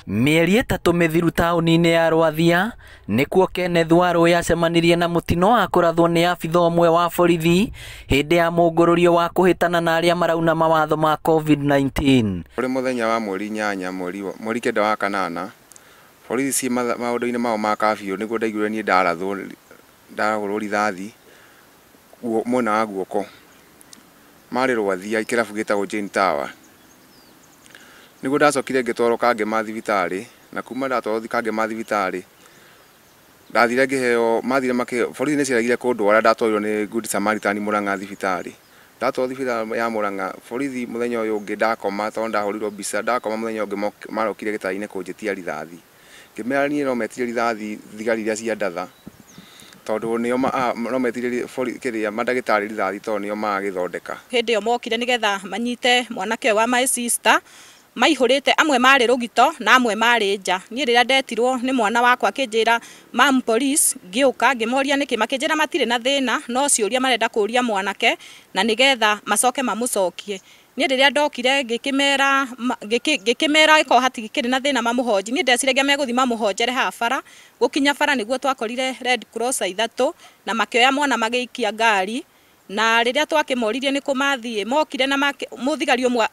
Mĩeri ĩtatũ mĩthiru taũni-inĩ ya Rwathia nĩkuo Kenneth Warũĩ acemanirie na mũtino wa kũrathwo nĩ abitha ũmwe wa borithi hĩndĩ ya mũngũrũrio wa kũhĩtana na arĩa marauna mawatho ma COVID-19. Kũrĩ mũthenya wa mweri 8 mweri 9 wa kanana, borithi ci maũndũ-inĩ mao ma kabiũ nĩguo ndaiguire niĩ ndaragũrwo rithathi mwena wa guoko. Marĩ Rwathia kĩrabu gĩtagwo Jane Tower. Nĩguo ndacokire ngĩtwarwo Kangema thibitarĩ, na kuma ndatwarwo Kangema thibitarĩ ndathire ngĩheo borithi nĩ ciaragire kũndwara ndatwarirwo nĩ Good Samaritan Mũrang'a thibitarĩ. Ndatwarwo thibitarĩ ya Mũrang'a, borithi mũthenya ũyũ ũngĩ ndakoma tondũ ndahũrirwo mbica, ndakoma mũthenya ũngĩ marokire gĩtara-inĩ kũnjĩtia rithathi. Ngĩmera niĩ no metire rithathi thigari iria cia ndatha, tondũ nĩo no metire mandagĩtarĩ rithathi tondũ nĩo magagĩthondeka. Hĩndĩ ĩyo mokire nĩgetha manyite mwanake wa my sister, maihũrĩte amwe marĩ rũgito na amwe marĩ nja. Niĩ rĩrĩa ndetirwo nĩ mwana wakwa akĩnjĩra mam police, ngĩũka ngĩmoria nĩkĩ, makĩnjĩra matirĩ na thĩna no ciũria marenda kũria mwanake na nĩgetha macoke mamũcokie. Niĩ rĩrĩa ndokire ngĩkĩmera ĩko hatikĩrĩ na thĩna mamũhonji. Niĩ ndeciragia megũthi mamũhonjere haha bara, gũkinya bara nĩguo twakorire Red Cross ithatũ na makĩoya mwana magĩikia ngari. Na rĩrĩa twakĩmoririe nĩ kũmathiĩ, mokire na mũthigari ũmwe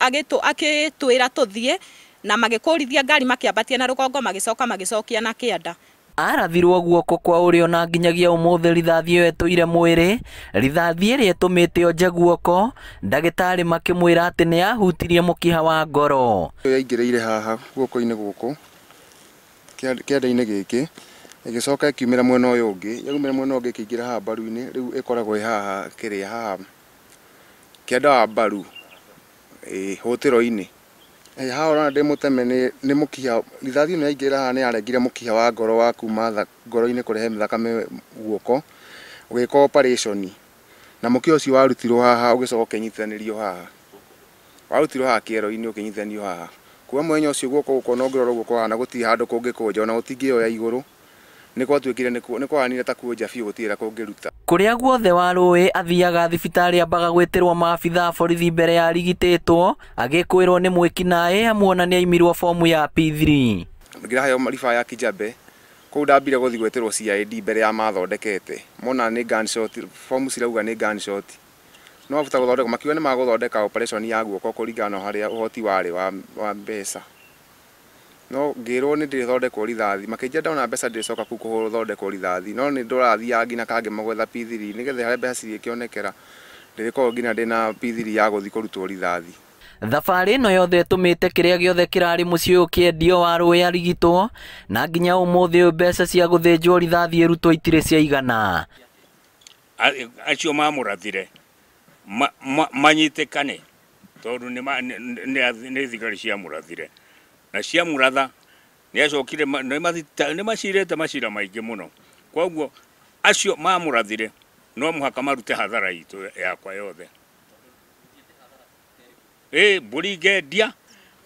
agĩtwĩra tũthiĩ na magĩkũrithia ngari makĩambatia na rũgongo magĩcokia na kĩanda. Arathirwo guoko kwa ũrĩo na nginyagia ũmũthĩ rithathi ĩyo etũire mwĩrĩ, rithathi ĩrĩa ĩtũmĩte onje guoko, ndagĩtarĩ makĩmwĩra atĩ nĩ yahutirie mũkiha wa ngoro. Yaingĩrĩire haha guoko-inĩ gũkũ kĩanda-inĩ gĩkĩ, ĩgĩcoka ĩkiumĩra mwena ũyũ ũngĩ, yaumĩra mwena ũngĩ ĩkĩingĩra haha mbaru-inĩ, rĩu ĩkoragwo haha kĩrĩa haha kĩanda wa mbaru hũtĩro-inĩ. Haha ũrona ndĩ mũteme nĩ mũkiha, rithathi ĩno yaingĩra haha nĩ yarengire mũkiha wa ngoro wa kuma ngoro-inĩ kũrehe thakame guoko, ũgĩka operation, na mũkiha ũcio warutirwo haha ũgĩcoka ũkĩnyitithanĩrio haha, warutirwo haha kĩero-inĩ ũkĩnyitithanio haha. Kuma mũthenya ũcio guoko gũkũ no ngĩrora guoko haha na gũtirĩ handũ kũngĩkũnja ona gũtingĩoya igũrũ, nĩ gwatuĩkire nĩ kwanire ta kuonja biũ gũtirĩ kũngĩruta. Kũrĩa guothe Warũĩ athiaga thibitarĩ ambaga gwĩtĩrwo maabitha a borithi mbere ya arigitĩtwo, agĩkwĩrwo nĩ mwĩki naĩ amuona nĩ aimirwo fomu ya P3. Ngĩraheo riba ya Kijabe, kũu ndambire gũthiĩ gwĩtĩrwo CID mbere ya mathondekete. Mona nĩ gunshot, fomu cirauga nĩ gunshot. No mabuta gũthondeka, makiuga nĩ magũthondeka operation ya guoko kũringana na harĩa ũhoti warĩ wa mbeca. No ngĩrwo nĩ ndĩthondekwo rithathi, makĩnjĩra ndona mbeca ndĩcoka kũu kũthondekwo rithathi, no nĩ ndũrathiaga nginya Kangema gwetha P3 nĩgetha harĩa mbeca cirĩkĩonekera ndĩrĩkorwo nginya ndĩna P3 ya gũthiĩ kũrutwo rithathi. Thabarĩ ĩno yothe ĩtũmĩte kĩrĩa gĩothe kĩrarĩ mũciĩ ũyũ kĩendio Warũĩ arigitwo, na nginya ũmũthĩ ũyũ mbeca cia gũthĩnjwo rithathi ĩrutwo itirĩ ciaigana. Acio mamũrathire manyitĩkane tondũ nĩ thigari ciamũrathire, na ciamũratha nĩ acokire nĩ macirĩte macira maingĩ mũno. Koguo acio mamũrathire no mũhaka marute hathara itũ yakwa yothe. Mbũri ngendia,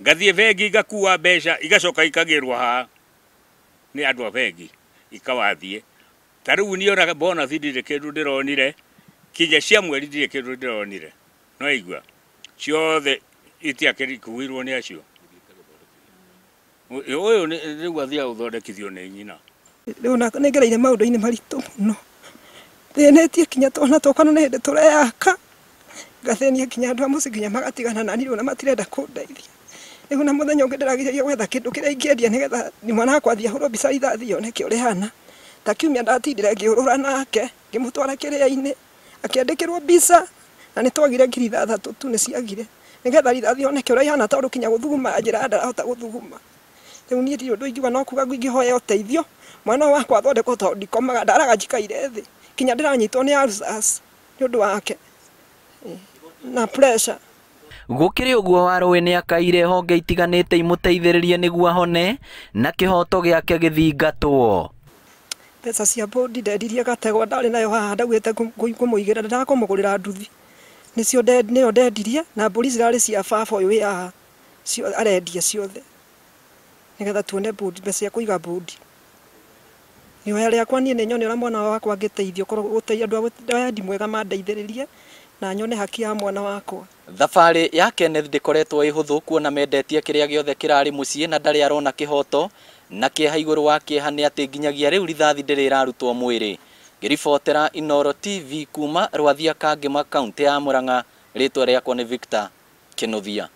ngathiĩ bengi ngakua mbeca igacoka ikagĩrwo haha nĩ andũ a bengi ikawathiĩ. Ta rĩu niĩ ona bonathi ndirĩ kĩndũ ndĩronire, kinya cia mweri ndirĩ kĩndũ ndĩronire. No igua ciothe itiakĩrikuirwo nĩ acio. Ũyũ rĩu athiaga gũthondekithio nĩ nyina. Rĩu nĩ ngereire maũndũ-inĩ maritũ mũno, thĩnĩtie kinya twana tũkana nĩ hĩndĩ tũreyaka, ngathĩnia kinya andũ a mũciĩ nginya magatigana nani rĩu na matirenda kũndeithia. Rĩu na mũthenya ũngĩ ndĩrageragia gwetha kĩndũ kĩrĩa ingĩendia nĩgetha mwana wakwa athiĩ ahũrwo mbica rithathi yoneke ũrĩa hana. Ta kiumia ndatindire ngĩũrũra nake ngĩmũtwara kĩrĩa-inĩ akĩandĩkĩrwo mbica na nĩ twagire ngiri 3 tu nĩ ciagire nĩgetha rithathi yoneke ũrĩa ihana tondũ kinya gũthuguma njĩra ndarahota gũthuguma. Rĩu niĩ ndirĩ ũndũ ingiuga no kuga ingĩhoya ũteithio, mwana wakwa athondekwo tondũ ndikomaga ndaraga njikaire thĩ, kinya ndĩranyitwo nĩ ulcers nĩ ũndũ wake na pressure. Gũkĩrĩ ũguo Warũĩ nĩ akaire honge itiganĩte imũteithĩrĩrie nĩguo ahone na kĩhoto gĩake gĩthingatwo. Mbeca cia bondi ndendirie gategwa ndarĩ nayo haha ndaugĩte kũmũigĩra ndakũmũgũrĩra nduthi, nĩyo ndendirie na mbũri cirarĩ cia baba ũyũ wĩ haha arendia ciothe nĩgetha tuone bondi, mbeca cia kũiga bondi. Nĩoya rĩakwa niĩ nĩ nyone ũrĩa mwana wakwa angĩteithio korwo gũteithia andũ a wendi mwega mandeithĩrĩrie na nyone haki ya mwana wakwa. Thabarĩ ya Kenneth ndĩkoretwo ĩhũthũ kuona mendetie kĩrĩa gĩothe kĩrarĩ mũciĩ na ndarĩ arona kĩhoto, na kĩeha igũrũ wa kĩeha nĩ atĩ nginyagia rĩu rithathi ndĩrĩrarutwo mwĩrĩ. Ngĩribotera Inooro TV kuma Rwathia Kangĩma, kaunti ya Murang'a, rĩtwa rĩakwa nĩ Victor Kĩnuthia.